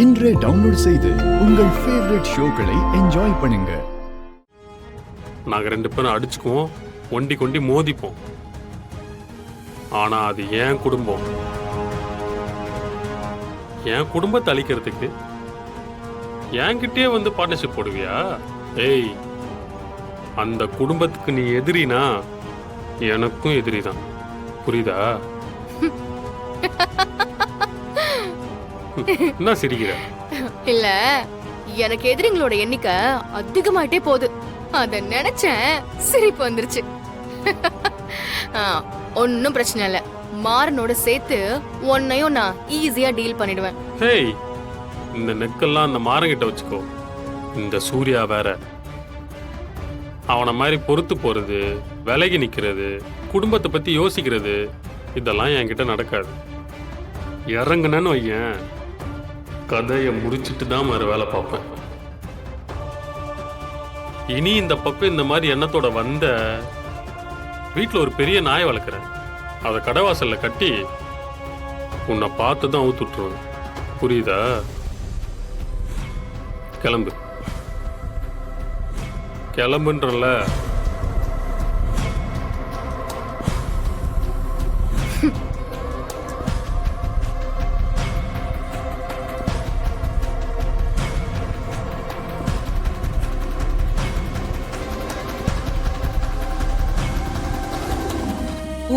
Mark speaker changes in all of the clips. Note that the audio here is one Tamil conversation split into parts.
Speaker 1: இன்றே டவுன்லோட் செய்து உங்கள் ஃபேவரட் ஷோக்களை என்ஜாய் பண்ணுங்க.
Speaker 2: நாங்கள் 2 பேரும் அடிச்சுக்குவோம், ஒண்டி கொண்டி மோதிப்போம். ஆனா அது என் குடும்பம். என் குடும்பத்தை அழிக்கிறதுக்கு என்கிட்டயே வந்து பார்ட்னர்ஷிப் போடுவியா? ஏய், அந்த குடும்பத்துக்கு நீ எதிரினா எனக்கும் எதிரி தான். புரியுதா? என்ன சிரிக்கிற?
Speaker 3: இல்ல, எனக்கு எதிரிங்களோட எண்ணிக்கை அதிகமாயிட்டே போகுது. அத நினைச்சேன், சிரிப்பு வந்துருச்சு. ஒன்னும் பிரச்சனை இல்ல, மாறனோட சேர்த்து உன்னையும் நான் ஈஸியா டீல் பண்ணிடுவேன்.
Speaker 2: ஹேய், இந்த நெக்கெல்லாம் அந்த மாறங்கிட்ட வச்சுக்கோ. இந்த சூர்யா வேற. அவனை மாதிரி பொறுத்து போறது, விலகி நிக்கிறது, குடும்பத்தை பத்தி யோசிக்கிறது, இதெல்லாம் என்கிட்ட நடக்காது. இறங்குனேன்னு வையன், கதையை முடிச்சுட்டு தான் மறு வேலை பார்ப்பேன். இனி இந்த பக்கம் இந்த மாதிரி எண்ணத்தோட வந்த வீட்டில் ஒரு பெரிய நாயை வளர்க்குறேன். அதை கடைவாசல்ல கட்டி உன்னை பார்த்து தான் அவுத்து விட்டுருவேன். புரியுதா? கிளம்பு, கிளம்புன்றல.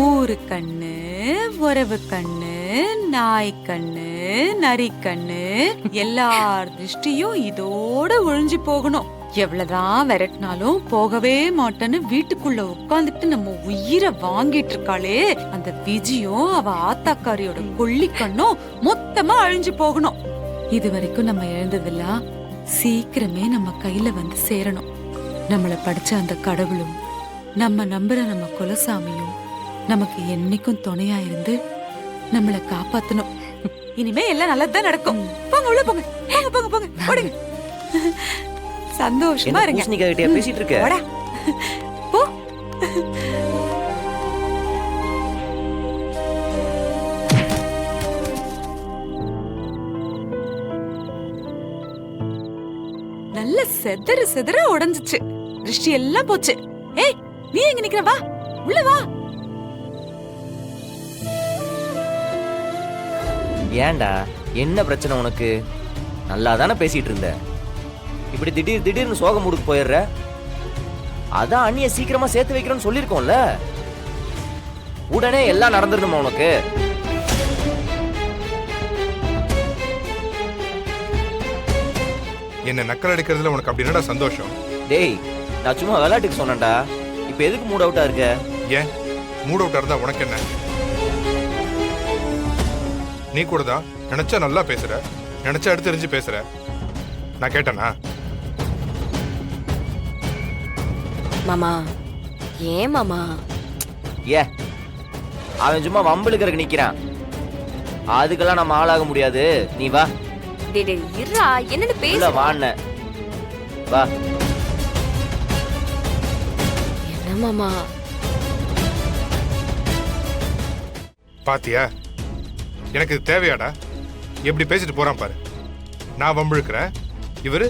Speaker 4: ஊரு கண்ணு, உறவு கண்ணு, நாய் கண்ணு, நரி கண்ணு, எல்லார் திருஷ்டியும் இதோட ஒழிஞ்சு போகணும். எவ்வளவுதான் விரட்டினாலும் போகவே மாட்டேன்னு வீட்டுக்குள்ள உட்காந்துட்டு நம்ம உயிரை வாங்கிட்டு இருக்காளே அந்த விஜயும் அவ ஆத்தாக்காரியோட கொள்ளி கண்ணும் மொத்தமா அழிஞ்சு போகணும். இது வரைக்கும் நம்ம இழந்ததெல்லாம் சீக்கிரமே நம்ம கையில வந்து சேரணும். நம்மள படிச்ச அந்த கடவுளும் நம்ம நம்புற நம்ம குலசாமியும் நமக்கு என்னைக்கும் துணையா இருந்து நம்மளை காப்பாத்தணும். இனிமே எல்லாம் நல்லதுதான் நடக்கும். போங்க, உள்ள போங்க, போங்க போங்க போங்க, ஓடுங்க. சந்தோஷமா இருங்க.
Speaker 5: பூசணிக்காய்கிட்டயா பேசிட்டு இருக்க?
Speaker 4: போடா போ. நல்ல செதற செதற உடைஞ்சிச்சு. திருஷ்டி எல்லாம் போச்சு. ஏய், நீ எங்க நிக்கிற? வா, உள்ள வா.
Speaker 5: ஏன்டா, என்ன பிரச்சனை உனக்கு? நல்லா தானே பேசிட்டு இருந்த. இப்படி திடீர்னு சோகம் மூடுக்கு போயிடுற. அதான் அண்ணிய சீக்கிரமா சேர்த்து வைக்கிறோன்னு சொல்லிருக்கோம்ல. உடனே எல்லாம் நடந்துடணுமா உனக்கு?
Speaker 6: என்ன நக்கல் அடிக்கிறதுல உனக்கு அப்படி என்னடா சந்தோஷம்?
Speaker 5: டேய், நான் சும்மா விளையாட்டுக்கு சொன்னேன்டா. இப்ப எதுக்கு மூட் அவுட்டா இருக்க?
Speaker 6: ஏன் மூட் அவுட்டா இருந்தா உனக்கு என்ன? நீ கூட தான் நினைச்சா நல்லா பேசுற, நினைச்சா எடுத்து எறிஞ்சு பேசுற. நான் கேட்டேனா?
Speaker 3: மாமா, ஏன் மாமா?
Speaker 5: ஏ, அவன் சும்மா வம்பளுக்கு நிக்கிறான். அதுக்கெல்லாம் நம்ம ஆளாக முடியாது. நீ வா.
Speaker 3: டேய் இருடா, என்னன்னு பேச.
Speaker 5: வாண்ண வா.
Speaker 3: என்ன மாமா?
Speaker 6: பாத்தியா, எனக்கு இது தேவையாடா? எப்படி பேசிட்டு போறான் பாரு. நான் வம்பிழுக்கிறேன், இவரு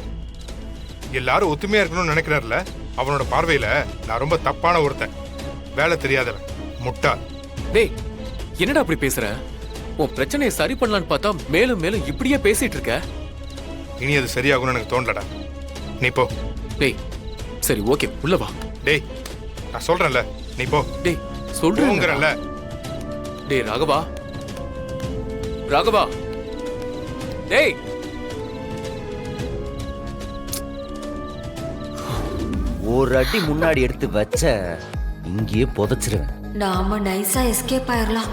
Speaker 6: எல்லாரும் ஒத்துமையா இருக்கணும்னு நினைக்கிறாருல. அவனோட பார்வையில நான் ரொம்ப தப்பான ஒருத்தன், வேலை தெரியாதவன், முட்டாள்.
Speaker 7: டேய், என்னடா அப்படி பேசுற? உன் பிரச்சனையை சரி பண்ணலான்னு பார்த்தா மேலும் மேலும் இப்படியே பேசிட்டு இருக்க.
Speaker 6: இனி அது சரியாகும்னு எனக்கு தோணலடா. நீ போ.
Speaker 7: டேய், சரி ஓகே, உள்ள வா.
Speaker 6: டேய், நான் சொல்றேன்ல, நீ போ.
Speaker 7: டேய், சொல்றேங்கறல. டேய் ராகவா, ராகவா, டேய்.
Speaker 5: ஒரு அடி முன்னாடி எடுத்து வச்ச இங்கேயே புதைச்சிருவேன்.
Speaker 8: நாம நைஸா எஸ்கேப் ஆயிரலாம்,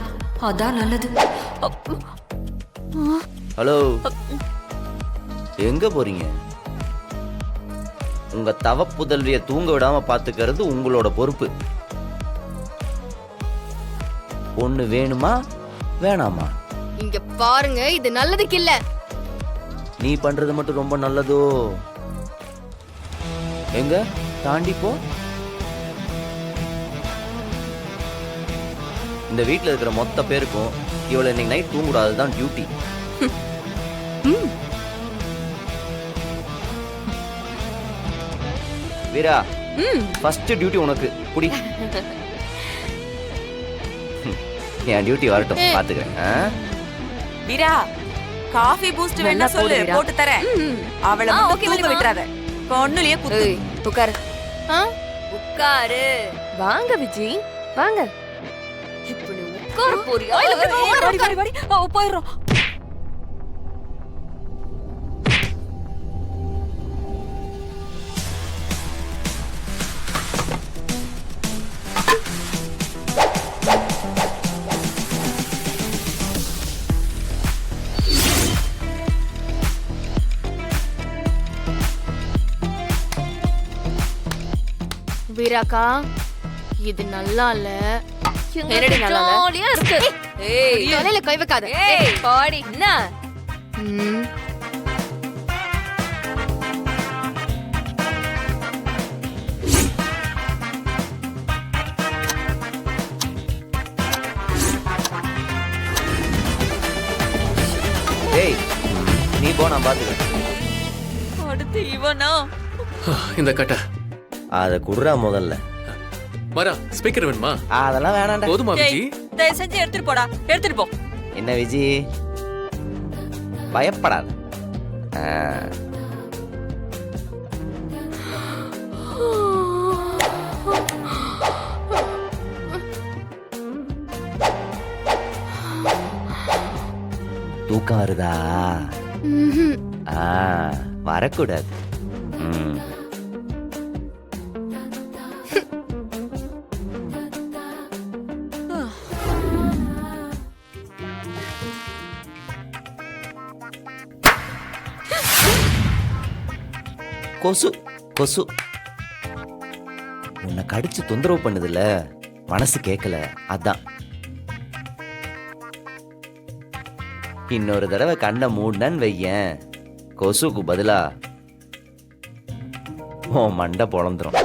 Speaker 8: அதான் நல்லது.
Speaker 5: ஹலோ, எங்க போறீங்க? உங்க தவ புதல்விய தூங்க விடாம பாத்துக்கிறது உங்களோட பொறுப்பு. ஒண்ணு வேணுமா வேணாமா?
Speaker 3: இங்க பாருங்க, இது நல்லதுக்கு இல்ல.
Speaker 5: நீ பண்றது மட்டும் ரொம்ப நல்லதோ? எங்க தாண்டி போ. இந்த வீட்டுல இருக்கிற மொத்த பேருக்கும் இவளை இன்னைக்கு நைட் தூங்கக்கூடாதுதான் டியூட்டி. வீரா ஃபர்ஸ்ட் டியூட்டி உனக்கு புடி என் டியூட்டி வரட்டும் பாத்துக்கிறேன் ஆ?
Speaker 4: வீரா காஃபி பூஸ்ட் வேணா சொல்லு போட்டு தரேன் அவளை மட்டும் தூங்க விட்டுறாத கண்ணுலயே குத்து
Speaker 3: ஏய், உட்காரு ஆ?
Speaker 4: உட்காரு
Speaker 3: வாங்க விஜி வாங்க இப்படி உட்கார போறியா
Speaker 4: போயிடும்
Speaker 3: வீராக்கா இது நல்லா இல்ல
Speaker 8: என்னடி நல்லா இல்ல?
Speaker 3: ஜாலியா இருக்கு
Speaker 8: ஏய்
Speaker 3: தலையில கை வைக்காத
Speaker 8: ஏய் பாடி என்ன
Speaker 3: ம்.
Speaker 5: ஏய் நீ போ நான் பாத்துக்கிறேன்
Speaker 4: அடுத்து இவனா
Speaker 7: இந்த கட்ட
Speaker 5: அதை குடுறா முதல்ல
Speaker 7: மரா ஸ்பீக்கர் வேணுமா
Speaker 5: அதெல்லாம் வேணாண்டா
Speaker 7: போதுமா விஜி
Speaker 4: தயவு செஞ்சு எடுத்துட்டு போடா எடுத்துட்டு போ
Speaker 5: என்ன விஜி பயப்படாத ஆ. தூக்கம் வருதா
Speaker 3: ம்ஹும்.
Speaker 5: ஆ வரக்கூடாது ம். கொசு கொசு உன்னை கடிச்சு தொந்தரவு பண்ணுதுல மனசு கேட்கல அதான் இன்னொரு தடவை கண்ணை மூடனன்னு வையேன் கொசுக்கு பதிலா உன் மண்டை பொழந்துரும்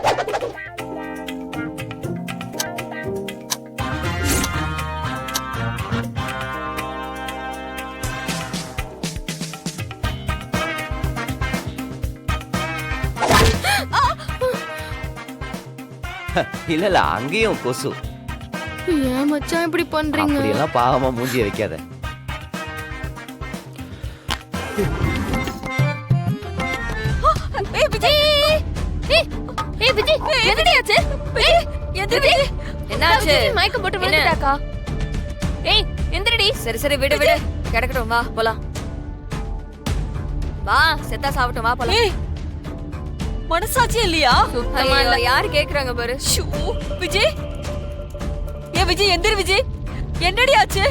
Speaker 5: இல்ல இல்ல அங்கேயும் கொசு
Speaker 3: ஏன் மச்சான் இப்படி பண்றீங்க
Speaker 5: அப்படியெல்லாம் பாவமா மூஞ்சிய வைக்காத
Speaker 4: ஏய் விஜய்
Speaker 3: ஏய் விஜி என்னடி ஆச்சு ஏய் எந்திரடி
Speaker 8: என்னாச்சு
Speaker 3: மயக்கம் போட்டு
Speaker 8: என்ன?
Speaker 3: விழுந்துட்டாக்கா
Speaker 8: ஏய் எந்திரடி சரி சரி விடு விடு கிடக்கட்டும் வா போலாம் வா செத்தா சாப்பிட்டோம் வா போலாம்
Speaker 4: ஏய் மனசாட்சி இல்லையா
Speaker 8: சுத்தமா இல்ல யாரு கேக்குறாங்க பாரு
Speaker 4: ஷூ, விஜய் ஏ விஜய் எந்திரு விஜய் என்னடி ஆச்சு